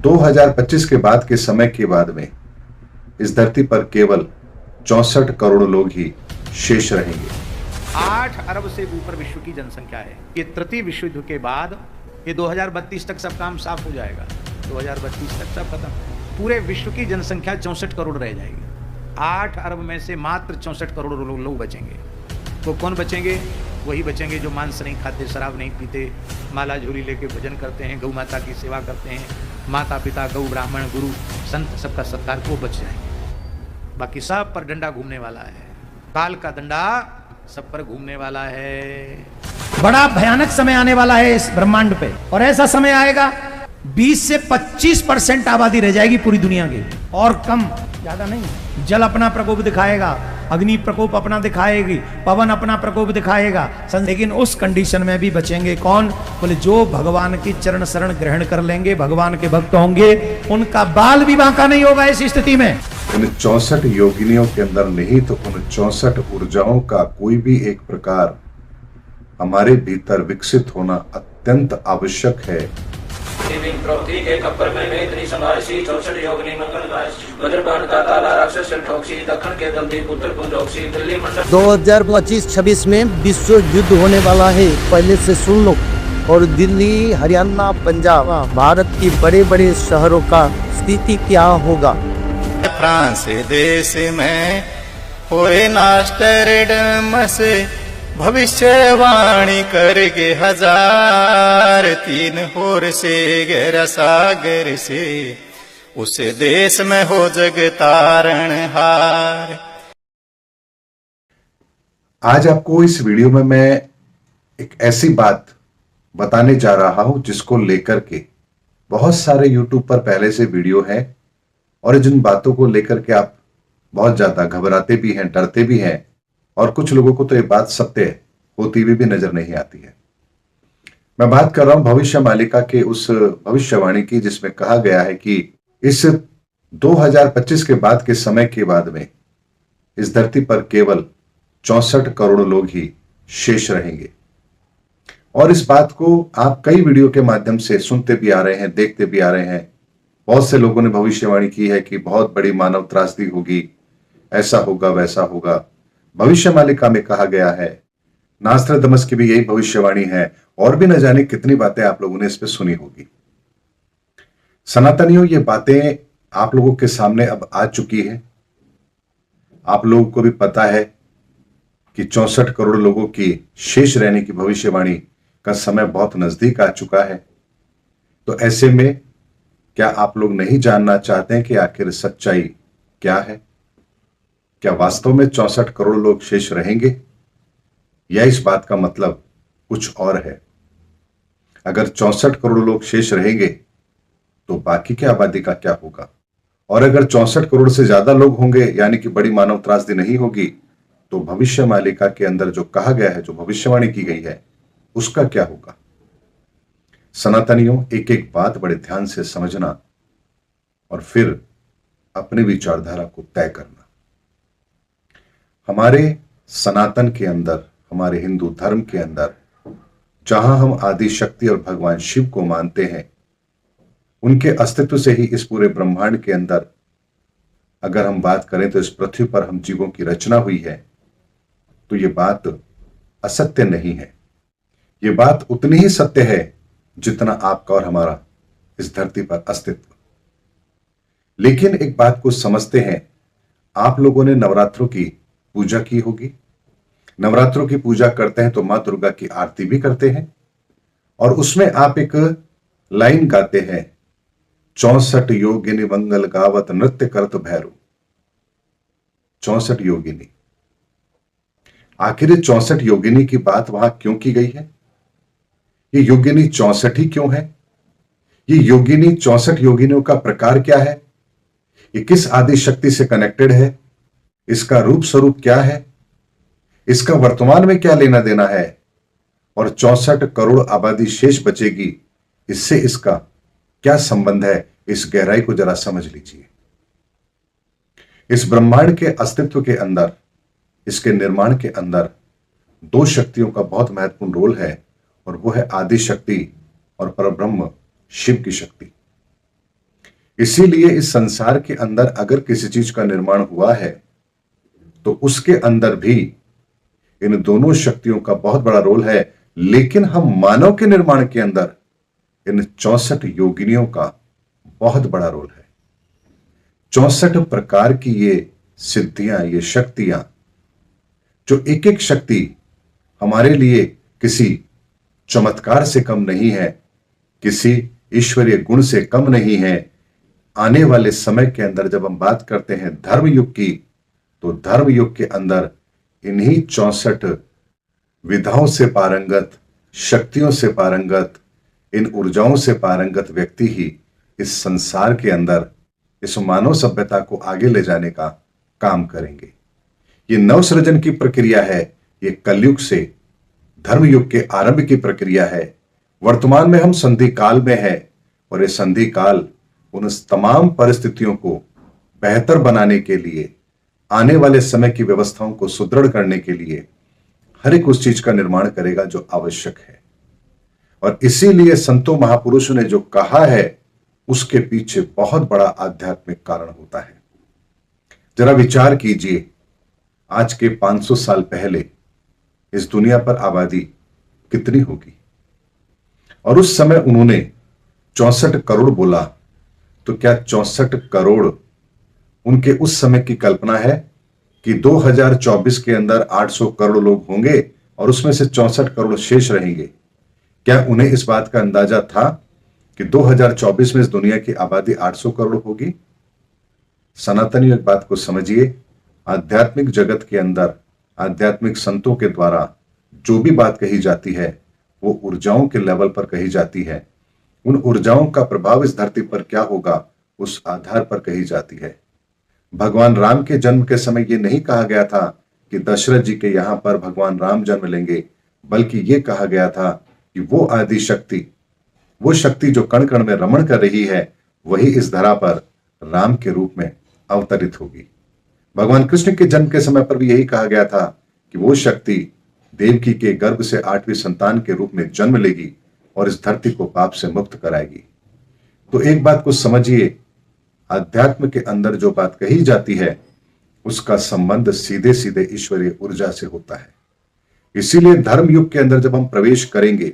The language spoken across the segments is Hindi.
2025 के बाद के समय के बाद में इस धरती पर केवल 64 करोड़ लोग ही शेष रहेंगे। 8 अरब से ऊपर विश्व की जनसंख्या है। ये तृतीय विश्व युद्ध के बाद ये 2032 तक सब काम साफ हो जाएगा। 2032 तक सब खत्म। पूरे विश्व की जनसंख्या 64 करोड़ रह जाएगी। 8 अरब में से मात्र 64 करोड़ लोग बचेंगे। वो कौन बचेंगे? वही बचेंगे जो मांस नहीं खाते, शराब नहीं पीते, माला झोली लेके भजन करते हैं, गौ माता की सेवा करते हैं, माता पिता गौ ब्राह्मण गुरु संत सबका सत्कार, वो बच जाएंगे। बाकी सब पर डंडा घूमने वाला है। काल का डंडा सब पर घूमने वाला है। बड़ा भयानक समय आने वाला है इस ब्रह्मांड पे, और ऐसा समय आएगा 20 से 25% आबादी रह जाएगी पूरी दुनिया की, और कम, ज्यादा नहीं। जल अपना प्रकोप दिखाएगा, अग्नि प्रकोप अपना दिखाएगी, पवन अपना प्रकोप दिखाएगा, लेकिन उस कंडीशन में भी बचेंगे कौन? बोले जो भगवान की चरण शरण ग्रहण कर लेंगे, भगवान के भक्त होंगे, उनका बाल भी बांका नहीं होगा इस स्थिति में। उन 64 योगिनियों के अंदर नहीं तो उन 64 ऊर्जाओं का कोई भी एक प्रकार हमारे भीतर विकसित होना अत्यंत आवश्यक है। 2025-26 में विश्व युद्ध होने वाला है, पहले से सुन लो। और दिल्ली, हरियाणा, पंजाब, भारत की बड़े बड़े शहरों का स्थिति क्या होगा? फ्रांस देश में होए नास्टरडम से भविष्यवाणी करके 1003 होर से गहरा सागर से, उस देश में हो जग तारणहार। आज आपको इस वीडियो में मैं एक ऐसी बात बताने जा रहा हूं जिसको लेकर के बहुत सारे YouTube पर पहले से वीडियो हैं, और जिन बातों को लेकर के आप बहुत ज्यादा घबराते भी हैं, डरते भी हैं, और कुछ लोगों को तो ये बात सत्य होती हुई भी नजर नहीं आती है। मैं बात कर रहा हूं भविष्य मालिका के उस भविष्यवाणी की जिसमें कहा गया है कि इस 2025 के बाद के समय के बाद में इस धरती पर केवल 64 करोड़ लोग ही शेष रहेंगे। और इस बात को आप कई वीडियो के माध्यम से सुनते भी आ रहे हैं, देखते भी आ रहे हैं। बहुत से लोगों ने भविष्यवाणी की है कि बहुत बड़ी मानव त्रासदी होगी, ऐसा होगा, वैसा होगा। भविष्य मालिका में कहा गया है, नास्ट्राडमस की भी यही भविष्यवाणी है, और भी न जाने कितनी बातें आप लोगों ने इस पे सुनी होगी। सनातनियों, ये बातें आप लोगों के सामने अब आ चुकी है। आप लोगों को भी पता है कि 64 करोड़ लोगों की शेष रहने की भविष्यवाणी का समय बहुत नजदीक आ चुका है। तो ऐसे में क्या आप लोग नहीं जानना चाहते हैं कि आखिर सच्चाई क्या है? क्या वास्तव में 64 करोड़ लोग शेष रहेंगे, या इस बात का मतलब कुछ और है? अगर 64 करोड़ लोग शेष रहेंगे तो बाकी की आबादी का क्या होगा? और अगर 64 करोड़ से ज्यादा लोग होंगे, यानी कि बड़ी मानव त्रासदी नहीं होगी, तो भविष्य मालिका के अंदर जो कहा गया है, जो भविष्यवाणी की गई है, उसका क्या होगा? सनातनियों, एक एक बात बड़े ध्यान से समझना और फिर अपनी विचारधारा को तय करना। हमारे सनातन के अंदर, हमारे हिंदू धर्म के अंदर, जहां हम आदि शक्ति और भगवान शिव को मानते हैं, उनके अस्तित्व से ही इस पूरे ब्रह्मांड के अंदर अगर हम बात करें तो इस पृथ्वी पर हम जीवों की रचना हुई है। तो ये बात असत्य नहीं है। ये बात उतनी ही सत्य है जितना आपका और हमारा इस धरती पर अस्तित्व। लेकिन एक बात को समझते हैं, आप लोगों ने नवरात्रों की पूजा की होगी। नवरात्रों की पूजा करते हैं तो मां दुर्गा की आरती भी करते हैं, और उसमें आप एक लाइन गाते हैं, 64 योगिनी मंगल गावत नृत्य करत भैरव। 64 योगिनी, आखिर 64 योगिनी की बात वहां क्यों की गई है? ये योगिनी 64 ही क्यों है? ये योगिनी 64 योगिनियों का प्रकार क्या है? ये किस आदि शक्ति से कनेक्टेड है? इसका रूप स्वरूप क्या है? इसका वर्तमान में क्या लेना देना है? और 64 करोड़ आबादी शेष बचेगी, इससे इसका क्या संबंध है? इस गहराई को जरा समझ लीजिए। इस ब्रह्मांड के अस्तित्व के अंदर, इसके निर्माण के अंदर दो शक्तियों का बहुत महत्वपूर्ण रोल है, और वो है आदि शक्ति और परब्रह्म शिव की शक्ति। इसीलिए इस संसार के अंदर अगर किसी चीज का निर्माण हुआ है तो उसके अंदर भी इन दोनों शक्तियों का बहुत बड़ा रोल है। लेकिन हम मानव के निर्माण के अंदर इन 64 योगिनियों का बहुत बड़ा रोल है। 64 प्रकार की ये सिद्धियां, ये शक्तियां, जो एक एक शक्ति हमारे लिए किसी चमत्कार से कम नहीं है, किसी ईश्वरीय गुण से कम नहीं है। आने वाले समय के अंदर जब हम बात करते हैं धर्म युग की, तो धर्म युग के अंदर इन्हीं 64 विधाओं से पारंगत, शक्तियों से पारंगत, इन ऊर्जाओं से पारंगत व्यक्ति ही इस संसार के अंदर इस मानव सभ्यता को आगे ले जाने का काम करेंगे। ये नवसृजन की प्रक्रिया है, ये कलयुग से धर्मयुग के आरंभ की प्रक्रिया है। वर्तमान में हम संधि काल में है और ये संधि काल उन तमाम परिस्थितियों को बेहतर बनाने के लिए, आने वाले समय की व्यवस्थाओं को सुदृढ़ करने के लिए हर एक उस चीज का निर्माण करेगा जो आवश्यक है। और इसीलिए संतों महापुरुषों ने जो कहा है उसके पीछे बहुत बड़ा आध्यात्मिक कारण होता है। जरा विचार कीजिए, आज के 500 साल पहले इस दुनिया पर आबादी कितनी होगी, और उस समय उन्होंने 64 करोड़ बोला, तो क्या 64 करोड़ उनके उस समय की कल्पना है कि 2024 के अंदर 800 करोड़ लोग होंगे और उसमें से 64 करोड़ शेष रहेंगे? क्या उन्हें इस बात का अंदाजा था कि 2024 में इस दुनिया की आबादी 800 करोड़ होगी? सनातनी एक बात को समझिए, आध्यात्मिक जगत के अंदर आध्यात्मिक संतों के द्वारा जो भी बात कही जाती है वो ऊर्जाओं के लेवल पर कही जाती है। उन ऊर्जाओं का प्रभाव इस धरती पर क्या होगा उस आधार पर कही जाती है। भगवान राम के जन्म के समय ये नहीं कहा गया था कि दशरथ जी के यहां पर भगवान राम जन्म लेंगे, बल्कि ये कहा गया था कि वो आदि शक्ति, वो शक्ति जो कण कण में रमण कर रही है, वही इस धरा पर राम के रूप में अवतरित होगी। भगवान कृष्ण के जन्म के समय पर भी यही कहा गया था कि वो शक्ति देवकी के गर्भ से 8वीं संतान के रूप में जन्म लेगी और इस धरती को पाप से मुक्त कराएगी। तो एक बात को समझिए, अध्यात्म के अंदर जो बात कही जाती है उसका संबंध सीधे सीधे ईश्वरीय ऊर्जा से होता है। इसीलिए धर्म युग के अंदर जब हम प्रवेश करेंगे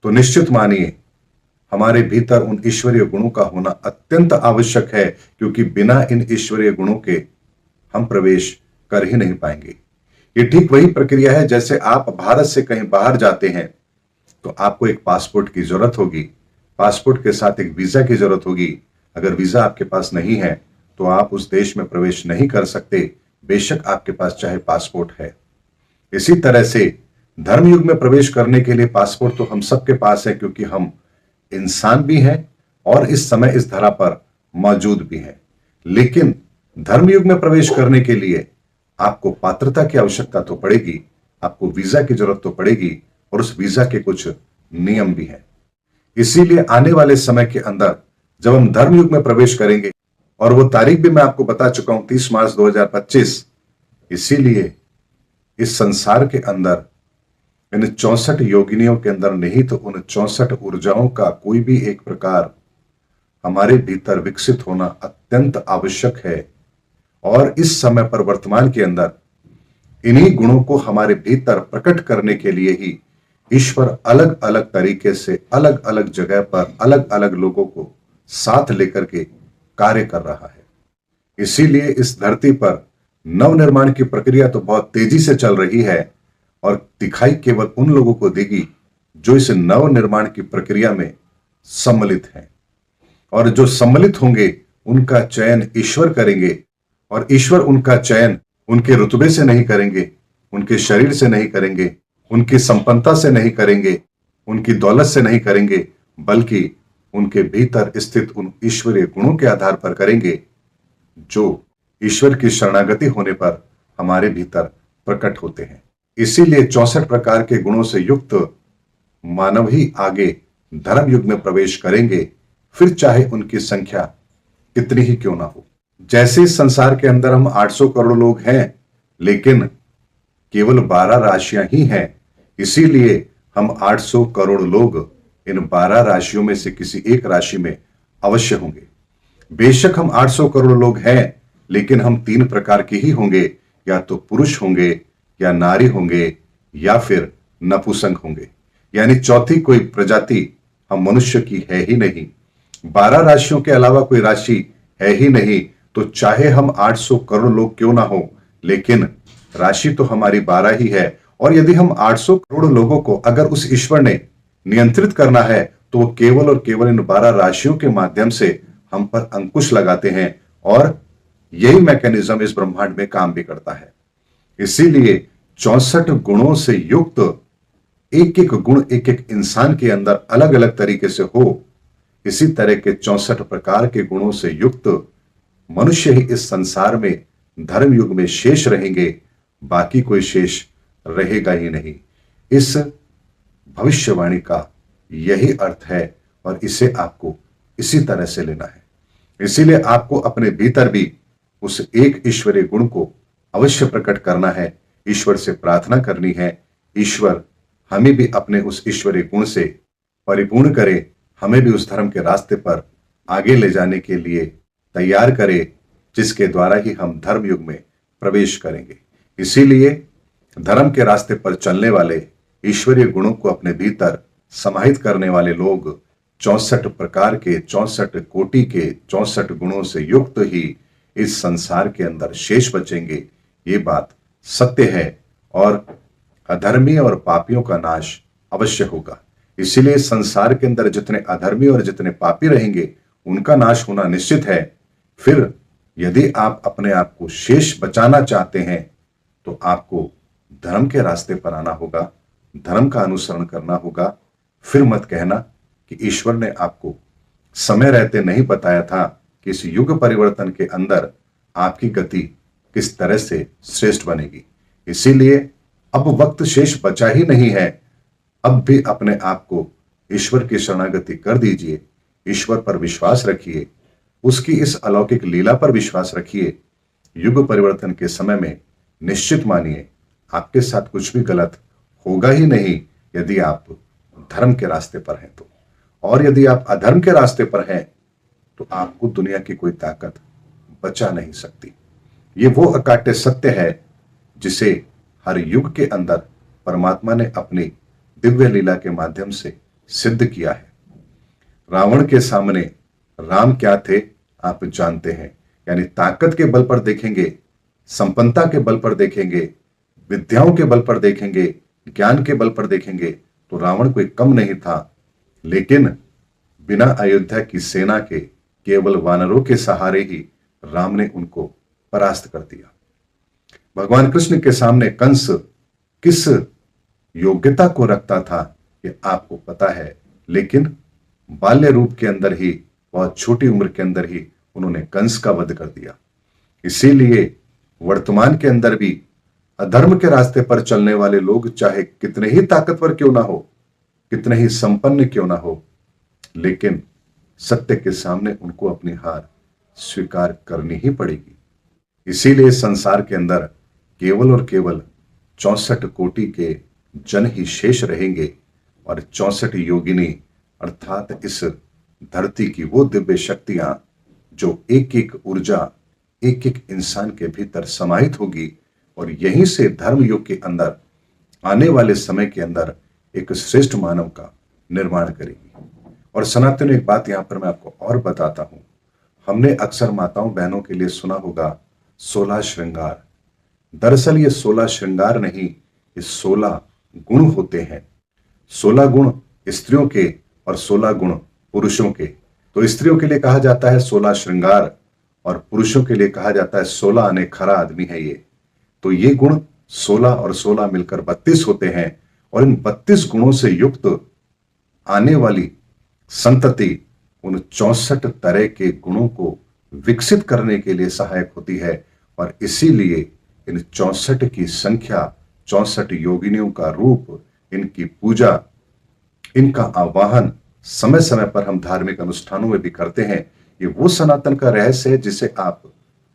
तो निश्चित मानिए हमारे भीतर उन ईश्वरीय गुणों का होना अत्यंत आवश्यक है, क्योंकि बिना इन ईश्वरीय गुणों के हम प्रवेश कर ही नहीं पाएंगे। ये ठीक वही प्रक्रिया है जैसे आप भारत से कहीं बाहर जाते हैं तो आपको एक पासपोर्ट की जरूरत होगी, पासपोर्ट के साथ एक वीजा की जरूरत होगी। अगर वीजा आपके पास नहीं है तो आप उस देश में प्रवेश नहीं कर सकते, बेशक आपके पास चाहे पासपोर्ट है। इसी तरह से धर्मयुग में प्रवेश करने के लिए पासपोर्ट तो हम सबके पास है, क्योंकि हम इंसान भी हैं और इस समय इस धरा पर मौजूद भी हैं। लेकिन धर्मयुग में प्रवेश करने के लिए आपको पात्रता की आवश्यकता तो पड़ेगी, आपको वीजा की जरूरत तो पड़ेगी, और उस वीजा के कुछ नियम भी हैं। इसीलिए आने वाले समय के अंदर जब हम धर्मयुग में प्रवेश करेंगे, और वो तारीख भी मैं आपको बता चुका हूं 30 मार्च 2025, इसीलिए इस संसार के अंदर इन 64 योगिनियों के अंदर नहीं तो उन 64 ऊर्जाओं का कोई भी एक प्रकार हमारे भीतर विकसित होना अत्यंत आवश्यक है। और इस समय पर वर्तमान के अंदर इन्हीं गुणों को हमारे भीतर प्रकट करने के लिए ही ईश्वर अलग अलग तरीके से अलग अलग जगह पर अलग अलग लोगों को साथ लेकर के कार्य कर रहा है। इसीलिए इस धरती पर नवनिर्माण की प्रक्रिया तो बहुत तेजी से चल रही है, और दिखाई केवल उन लोगों को देगी जो इस नवनिर्माण की प्रक्रिया में सम्मिलित हैं। और जो सम्मिलित होंगे उनका चयन ईश्वर करेंगे, और ईश्वर उनका चयन उनके रुतबे से नहीं करेंगे, उनके शरीर से नहीं करेंगे, उनकी संपन्नता से नहीं करेंगे, उनकी दौलत से नहीं करेंगे, बल्कि उनके भीतर स्थित उन ईश्वरीय गुणों के आधार पर करेंगे जो ईश्वर की शरणागति होने पर हमारे भीतर प्रकट होते हैं। इसीलिए 64 प्रकार के गुणों से युक्त मानव ही आगे धर्म युग में प्रवेश करेंगे, फिर चाहे उनकी संख्या कितनी ही क्यों ना हो। जैसे इस संसार के अंदर हम 800 करोड़ लोग हैं, लेकिन केवल 12 राशियां ही हैं, इसीलिए हम 800 करोड़ लोग इन 12 राशियों में से किसी एक राशि में अवश्य होंगे। बेशक हम 800 करोड़ लोग हैं, लेकिन हम 3 प्रकार के ही होंगे, या तो पुरुष होंगे, या नारी होंगे, या फिर नपुंसक होंगे। यानी चौथी कोई प्रजाति हम मनुष्य की है ही नहीं। 12 राशियों के अलावा कोई राशि है ही नहीं। तो चाहे हम 800 करोड़ लोग क्यों ना हो, लेकिन राशि तो हमारी 12 ही है। और यदि हम 800 करोड़ लोगों को अगर उस ईश्वर ने नियंत्रित करना है, तो वो केवल और केवल इन 12 राशियों के माध्यम से हम पर अंकुश लगाते हैं, और यही मैकेनिज्म इस ब्रह्मांड में काम भी करता है। इसीलिए 64 गुणों से युक्त एक एक गुण एक एक इंसान के अंदर अलग अलग तरीके से हो, इसी तरह के 64 प्रकार के गुणों से युक्त मनुष्य ही इस संसार में धर्म युग में शेष रहेंगे, बाकी कोई शेष रहेगा ही नहीं। इस भविष्यवाणी का यही अर्थ है, और इसे आपको इसी तरह से लेना है। इसीलिए आपको अपने भीतर भी उस एक ईश्वरीय गुण को अवश्य प्रकट करना है, ईश्वर से प्रार्थना करनी है, ईश्वर हमें भी अपने उस ईश्वरीय गुण से परिपूर्ण करे, हमें भी उस धर्म के रास्ते पर आगे ले जाने के लिए तैयार करे, जिसके द्वारा ही हम धर्म युग में प्रवेश करेंगे। इसीलिए धर्म के रास्ते पर चलने वाले, ईश्वरीय गुणों को अपने भीतर समाहित करने वाले लोग 64 प्रकार के 64 कोटि के 64 गुणों से युक्त ही इस संसार के अंदर शेष बचेंगे। ये बात सत्य है, और अधर्मी और पापियों का नाश अवश्य होगा। इसीलिए संसार के अंदर जितने अधर्मी और जितने पापी रहेंगे, उनका नाश होना निश्चित है। फिर यदि आप अपने आप को शेष बचाना चाहते हैं, तो आपको धर्म के रास्ते पर आना होगा, धर्म का अनुसरण करना होगा। फिर मत कहना कि ईश्वर ने आपको समय रहते नहीं बताया था कि इस युग परिवर्तन के अंदर आपकी गति किस तरह से श्रेष्ठ बनेगी। इसीलिए अब वक्त शेष बचा ही नहीं है। अब भी अपने आप को ईश्वर की शरणागति कर दीजिए, ईश्वर पर विश्वास रखिए, उसकी इस अलौकिक लीला पर विश्वास रखिए। युग परिवर्तन के समय में निश्चित मानिए आपके साथ कुछ भी गलत होगा ही नहीं, यदि आप धर्म के रास्ते पर हैं तो। और यदि आप अधर्म के रास्ते पर हैं, तो आपको दुनिया की कोई ताकत बचा नहीं सकती। ये वो अकाट्य सत्य है जिसे हर युग के अंदर परमात्मा ने अपनी दिव्य लीला के माध्यम से सिद्ध किया है। रावण के सामने राम क्या थे आप जानते हैं। यानी ताकत के बल पर देखेंगे, संपन्नता के बल पर देखेंगे, विद्याओं के बल पर देखेंगे, ज्ञान के बल पर देखेंगे, तो रावण कोई कम नहीं था। लेकिन बिना अयोध्या की सेना के, केवल वानरों के सहारे ही राम ने उनको परास्त कर दिया। भगवान कृष्ण के सामने कंस किस योग्यता को रखता था ये आपको पता है, लेकिन बाल्य रूप के अंदर ही, बहुत छोटी उम्र के अंदर ही उन्होंने कंस का वध कर दिया। इसीलिए वर्तमान के अंदर भी अधर्म के रास्ते पर चलने वाले लोग चाहे कितने ही ताकतवर क्यों ना हो, कितने ही संपन्न क्यों ना हो, लेकिन सत्य के सामने उनको अपनी हार स्वीकार करनी ही पड़ेगी। इसीलिए संसार के अंदर केवल और केवल 64 कोटि के जन ही शेष रहेंगे, और 64 योगिनी अर्थात इस धरती की वो दिव्य शक्तियां जो एक एक ऊर्जा एक एक इंसान के भीतर समाहित होगी, और यहीं से धर्म युग के अंदर आने वाले समय के अंदर एक श्रेष्ठ मानव का निर्माण करेगी। और सनातन एक बात यहां पर मैं आपको और बताता हूं, हमने अक्सर माताओं बहनों के लिए सुना होगा 16 श्रृंगार। दरअसल ये 16 श्रृंगार नहीं, ये 16 गुण होते हैं। 16 गुण स्त्रियों के और 16 गुण पुरुषों के। तो स्त्रियों के लिए कहा जाता है 16 श्रृंगार, और पुरुषों के लिए कहा जाता है 16 आने खरा आदमी है ये। तो ये गुण 16 और 16 मिलकर 32 होते हैं, और इन 32 गुणों से युक्त आने वाली संतति उन 64 तरह के गुणों को विकसित करने के लिए सहायक होती है। और इसीलिए इन 64 की संख्या, 64 योगिनियों का रूप, इनकी पूजा, इनका आवाहन समय समय पर हम धार्मिक अनुष्ठानों में भी करते हैं। ये वो सनातन का रहस्य है जिसे आप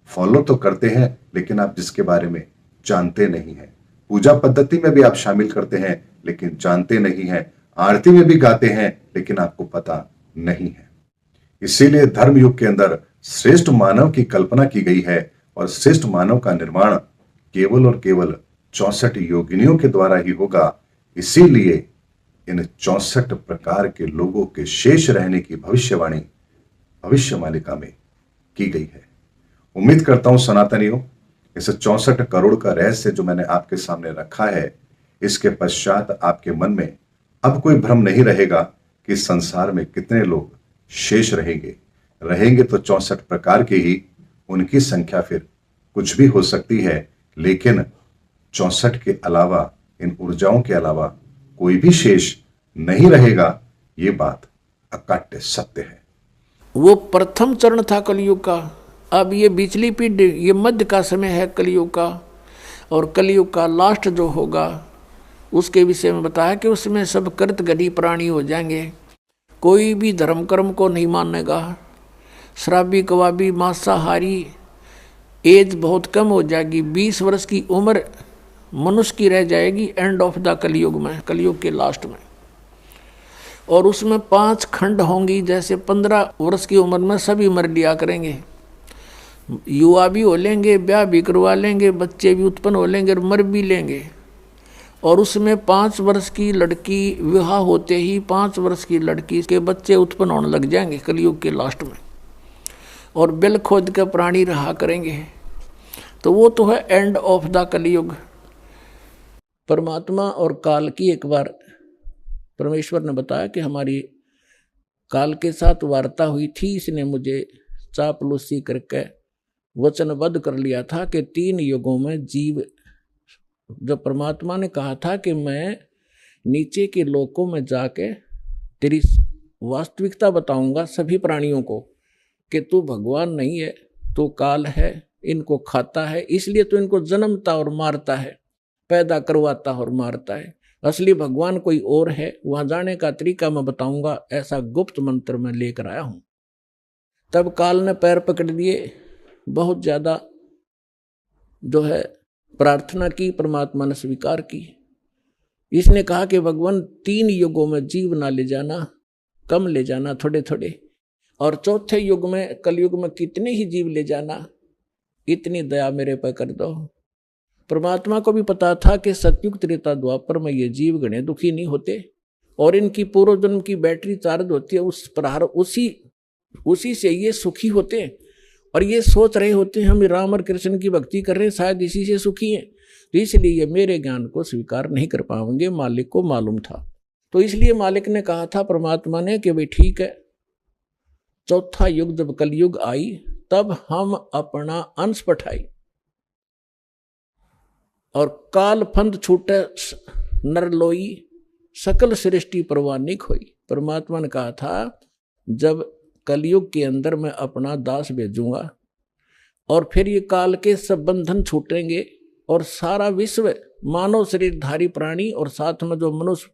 फॉलो तो करते हैं, लेकिन आप जिसके बारे में जानते नहीं हैं। पूजा पद्धति में भी आप शामिल करते हैं, लेकिन जानते नहीं हैं। आरती में भी गाते हैं, लेकिन आपको पता नहीं है। इसीलिए धर्म युग के अंदर श्रेष्ठ मानव की कल्पना की गई है और श्रेष्ठ मानव का निर्माण केवल और केवल 64 योगिनियों के द्वारा ही होगा। इसीलिए इन 64 प्रकार के लोगों के शेष रहने की भविष्यवाणी भविष्य मालिका में की गई है। उम्मीद करता हूं सनातनियों, इस 64 करोड़ का रहस्य जो मैंने आपके सामने रखा है, इसके पश्चात आपके मन में अब कोई भ्रम नहीं रहेगा कि संसार में कितने लोग शेष रहेंगे तो 64 प्रकार के ही, उनकी संख्या फिर कुछ भी हो सकती है, लेकिन 64 के अलावा, इन ऊर्जाओं के अलावा कोई भी शेष नहीं रहेगा। ये बात अकाट्य सत्य है। वो प्रथम चरण था कलयुग का। अब ये बिचली पीढ़ी, ये मध्य का समय है कलयुग का, और कलयुग का लास्ट जो होगा उसके विषय में बताया कि उसमें सब कृत गढ़ी प्राणी हो जाएंगे। कोई भी धर्म कर्म को नहीं मानेगा, शराबी कबाबी मांसाहारी, एज बहुत कम हो जाएगी, 20 वर्ष की उम्र मनुष्य की रह जाएगी एंड ऑफ द कलयुग में, कलयुग के लास्ट में। और उसमें 5 खंड होंगी, जैसे 15 वर्ष की उम्र में सभी मर लिया करेंगे, युवा भी हो लेंगे, ब्याह भी करवा लेंगे, बच्चे भी उत्पन्न हो लेंगे और मर भी लेंगे। और उसमें 5 वर्ष की लड़की विवाह होते ही 5 वर्ष की लड़की के बच्चे उत्पन्न होने लग जाएंगे कलयुग के लास्ट में, और बिल खोद के प्राणी रहा करेंगे। तो वो तो है एंड ऑफ द कलयुग। परमात्मा और काल की एक बार परमेश्वर ने बताया कि हमारी काल के साथ वार्ता हुई थी, इसने मुझे चापलूसी करके वचनबद्ध कर लिया था कि 3 युगों में जीव, जब परमात्मा ने कहा था कि मैं नीचे के लोकों में जाके तेरी वास्तविकता बताऊंगा सभी प्राणियों को कि तू भगवान नहीं है, तू काल है, इनको खाता है, इसलिए तो इनको जन्मता और मारता है, पैदा करवाता और मारता है, असली भगवान कोई और है, वहां जाने का तरीका मैं बताऊंगा, ऐसा गुप्त मंत्र मैं लेकर आया हूं। तब काल ने पैर पकड़ दिए, बहुत ज्यादा जो है प्रार्थना की, परमात्मा ने स्वीकार की। इसने कहा कि भगवान 3 युगों में जीव ना ले जाना, कम ले जाना, थोड़े थोड़े, और चौथे युग में कलयुग में कितने ही जीव ले जाना, इतनी दया मेरे पर कर दो। परमात्मा को भी पता था कि सतयुग त्रेता द्वापर में ये जीव गणे दुखी नहीं होते, और इनकी पूर्व जन्म की बैटरी चार्ज होती है, उस प्रहार उसी से ये सुखी होते हैं, और ये सोच रहे होते हैं हम राम और कृष्ण की भक्ति कर रहे हैं, शायद इसी से सुखी हैं, तो इसलिए ये मेरे ज्ञान को स्वीकार नहीं कर पाएंगे। मालिक को मालूम था, तो इसलिए मालिक ने कहा था परमात्मा ने कि भाई ठीक है, चौथा युग जब कलयुग आई तब हम अपना अंश पठाई और काल फंद छूटे नरलोई सकल सृष्टि परवानिक हुई। परमात्मा ने कहा था जब कलयुग के अंदर मैं अपना दास भेजूंगा और फिर ये काल के सब बंधन छूटेंगे और सारा विश्व मानव शरीरधारी प्राणी और साथ में जो मनुष्य,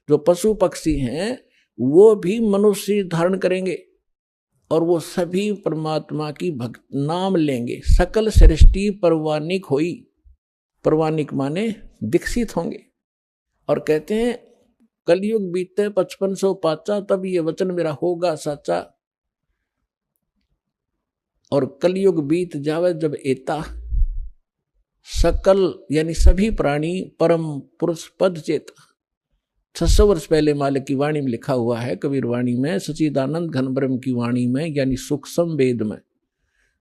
जो पशु पक्षी हैं, वो भी मनुष्य धारण करेंगे और वो सभी परमात्मा की भक्त नाम लेंगे। सकल सृष्टि परवानिक हुई, परवानिक माने विकसित होंगे। और कहते हैं कलयुग बीते 5500 पाचा, तब ये वचन मेरा होगा सच्चा। और कलयुग बीत जावे जब एता, सकल यानी सभी प्राणी परम पुरुष पद चेता। 600 वर्ष पहले मालिक की वाणी में लिखा हुआ है, कबीर वाणी में, सच्चिदानंद घन ब्रह्म की वाणी में, यानी सूक्ष्म वेद में,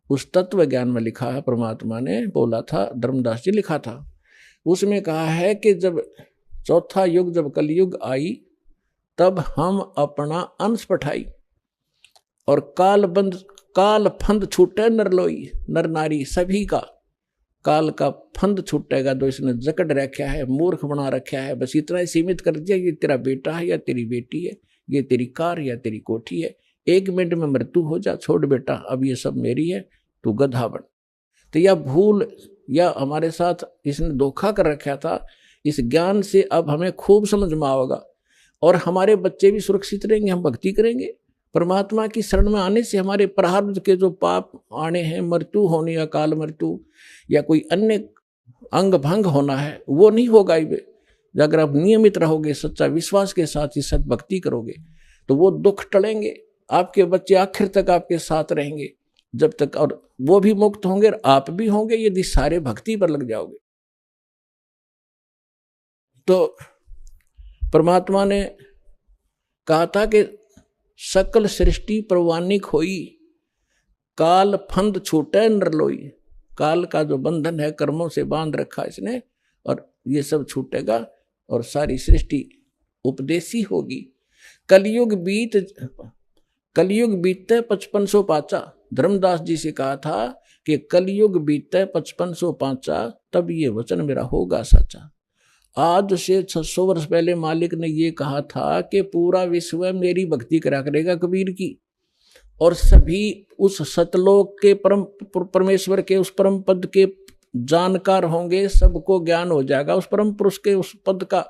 उस तत्व ज्ञान में लिखा है, परमात्मा ने बोला था, धर्मदास जी लिखा था, उसमें कहा है कि जब चौथा युग जब कलयुग आई तब हम अपना अंश पठाई और काल फंद छूटे नरलोई, नर नारी सभी का काल का फंद छूटेगा। जो इसने जकड़ रखा है, मूर्ख बना रखा है, बस इतना ही सीमित कर दिया, ये तेरा बेटा है या तेरी बेटी है, ये तेरी कार या तेरी कोठी है, 1 मिनट में मृत्यु हो जा, छोड़ बेटा, अब ये सब मेरी है, तू गधा बन। तो यह भूल या हमारे साथ इसने धोखा कर रखा था, इस ज्ञान से अब हमें खूब समझ में आएगा और हमारे बच्चे भी सुरक्षित रहेंगे, हम भक्ति करेंगे। परमात्मा की शरण में आने से हमारे प्रारब्ध के जो पाप आने हैं, मृत्यु होनी या काल मृत्यु या कोई अन्य अंग भंग होना है, वो नहीं होगा। अगर आप नियमित रहोगे, सच्चा विश्वास के साथ ही सत भक्ति करोगे, तो वो दुख टलेंगे, आपके बच्चे आखिर तक आपके साथ रहेंगे जब तक, और वो भी मुक्त होंगे और आप भी होंगे यदि सारे भक्ति पर लग जाओगे। तो परमात्मा ने कहा था कि सकल सृष्टि प्रवानिक होई, काल फंद छूटे नरलोई। काल का जो बंधन है कर्मों से बांध रखा इसने, और ये सब छूटेगा और सारी सृष्टि उपदेशी होगी। कलयुग बीते 5500 पाचा। धर्मदास जी से कहा था कि कलयुग बीते 5500 पाचा, तब ये वचन मेरा होगा सच्चा। आज से 600 वर्ष पहले मालिक ने ये कहा था कि पूरा विश्व मेरी भक्ति करा करेगा कबीर की, और सभी उस सतलोक के परम परमेश्वर के उस परम पद के जानकार होंगे, सबको ज्ञान हो जाएगा उस परम पुरुष के उस पद का।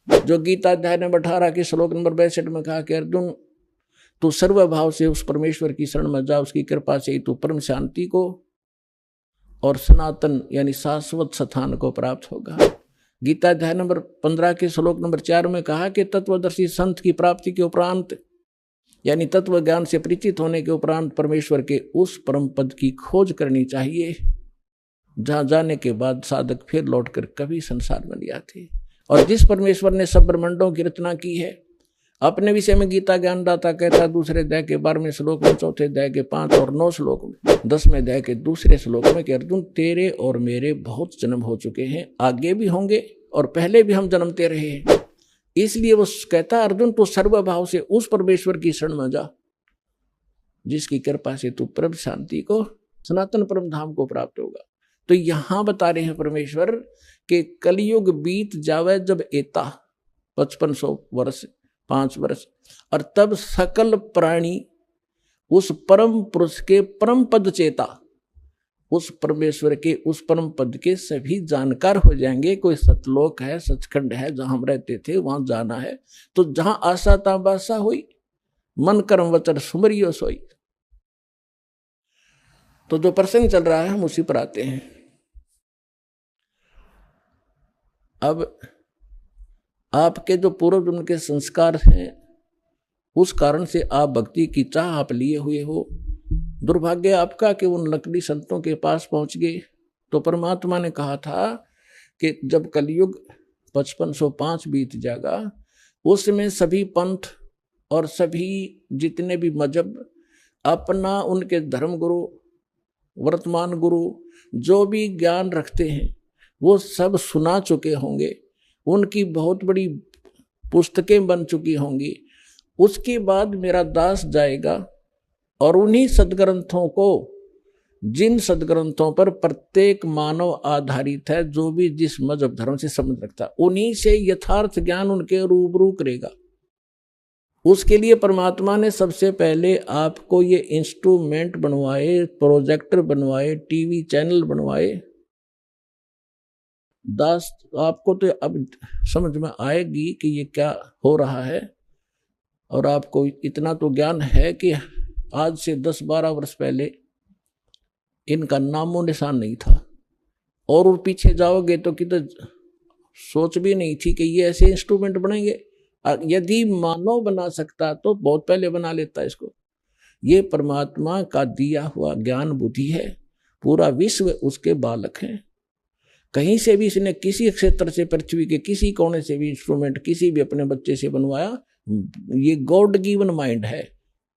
जो गीता अध्याय नंबर 18 के श्लोक नंबर 62 में कहा कि अर्जुन तू सर्वभाव से उस परमेश्वर की शरण में जा, उसकी कृपा से ही तू परम शांति को और सनातन यानी शाश्वत स्थान को प्राप्त होगा। गीता अध्याय नंबर 15 के श्लोक नंबर 4 में कहा कि तत्वदर्शी संत की प्राप्ति के उपरांत यानी तत्व ज्ञान से परिचित होने के उपरांत परमेश्वर के उस परम पद की खोज करनी चाहिए, जहां जाने के बाद साधक फिर लौटकर कभी संसार में नहीं आते। और जिस परमेश्वर ने सब ब्रह्मांडों की रचना की है, अपने विषय में गीता ज्ञानदाता कहता है दूसरे अध्याय के 12वें श्लोक में, चौथे अध्याय के 5 और 9 श्लोक में, 10वें अध्याय के दूसरे श्लोक में कि अर्जुन तेरे और मेरे बहुत जन्म हो चुके हैं, आगे भी होंगे और पहले भी हम जन्मते रहे हैं। इसलिए वो कहता अर्जुन तू सर्वभाव से उस परमेश्वर की शरण में जा, जिसकी कृपा से तू परम शांति को सनातन परम धाम को प्राप्त होगा। तो यहां बता रहे हैं परमेश्वर कि कलयुग बीत जावे जब एता 5500 वर्ष 5 वर्ष, और तब सकल प्राणी उस परम पुरुष के परम पद चेता, उस परमेश्वर के उस परम पद के सभी जानकार हो जाएंगे। कोई सतलोक है, सचखंड है जहां हम रहते थे, वहां जाना है। तो जहां आशा ताबासा हुई, मन कर्म वचन सुमरियो सोई। तो जो प्रसंग चल रहा है हम उसी पर आते हैं। अब आपके जो पूर्व जन्म के संस्कार हैं, उस कारण से आप भक्ति की चाह आप लिए हुए हो। दुर्भाग्य आपका कि उन लकड़ी संतों के पास पहुंच गए। तो परमात्मा ने कहा था कि जब कलयुग 5505 बीत जाएगा, उसमें सभी पंथ और सभी जितने भी मजहब अपना उनके धर्म गुरु, वर्तमान गुरु जो भी ज्ञान रखते हैं वो सब सुना चुके होंगे, उनकी बहुत बड़ी पुस्तकें बन चुकी होंगी। उसके बाद मेरा दास जाएगा और उन्हीं सदग्रंथों को, जिन सदग्रंथों पर प्रत्येक मानव आधारित है, जो भी जिस मजहब धर्म से संबंध रखता है, उन्हीं से यथार्थ ज्ञान उनके रूबरू करेगा। उसके लिए परमात्मा ने सबसे पहले आपको ये इंस्ट्रूमेंट बनवाए, प्रोजेक्टर बनवाए, टीवी चैनल बनवाए। दास आपको तो अब समझ में आएगी कि ये क्या हो रहा है, और आपको इतना तो ज्ञान है कि आज से 10-12 वर्ष पहले इनका नामो निशान नहीं था, और पीछे जाओगे तो किधर सोच भी नहीं थी कि ये ऐसे इंस्ट्रूमेंट बनेंगे। यदि मानव बना सकता तो बहुत पहले बना लेता इसको। ये परमात्मा का दिया हुआ ज्ञान बुद्धि है, पूरा विश्व उसके बालक हैं। कहीं से भी इसने किसी क्षेत्र से, पृथ्वी के किसी कोने से भी इंस्ट्रूमेंट किसी भी अपने बच्चे से बनवाया, ये गॉड गिवन माइंड है।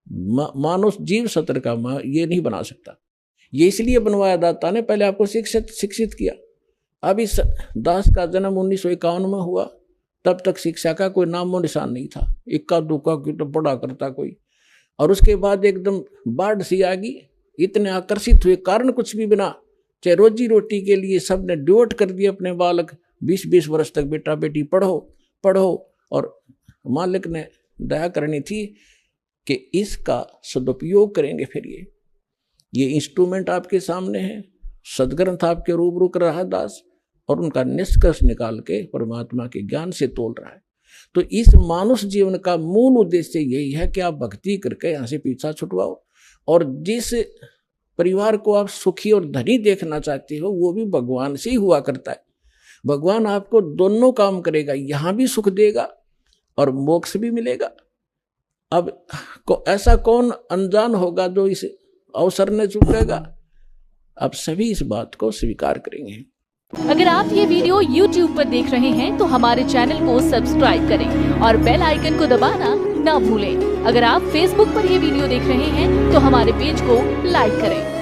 मानव जीव सत्र का ये नहीं बना सकता। ये इसलिए बनवाया दाता ने, पहले आपको शिक्षित किया। अब इस दास का जन्म 1951 में हुआ, तब तक शिक्षा का कोई नामो निशान नहीं था। इक्का दुक्का की तो पढ़ा करता कोई, और उसके बाद एकदम बाढ़ सी आ गई। इतने आकर्षित हुए, कारण कुछ भी बिना, चाहे रोजी रोटी के लिए सब ने डिवोट कर दिए अपने बालक। 20-20 वर्ष तक बेटा बेटी पढ़ो पढ़ो, और मालिक ने दया करनी थी कि इसका सदुपयोग करेंगे। फिर ये इंस्ट्रूमेंट आपके सामने है, सदग्रंथ आपके रूबरू कर रहा है दास, और उनका निष्कर्ष निकाल के परमात्मा के ज्ञान से तोल रहा है। तो इस मानुष जीवन का मूल उद्देश्य यही है कि आप भक्ति करके यहाँ से पीछा छुटवाओ, और जिस परिवार को आप सुखी और धनी देखना चाहते हो वो भी भगवान से ही हुआ करता है। भगवान आपको दोनों काम करेगा, यहाँ भी सुख देगा और मोक्ष भी मिलेगा। अब ऐसा कौन अनजान होगा जो इस अवसर न चूकेगा। अब सभी इस बात को स्वीकार करेंगे। अगर आप ये वीडियो YouTube पर देख रहे हैं तो हमारे चैनल को सब्सक्राइब करें और बेल आइकन को दबाना ना भूलें। अगर आप Facebook पर ये वीडियो देख रहे हैं तो हमारे पेज को लाइक करें।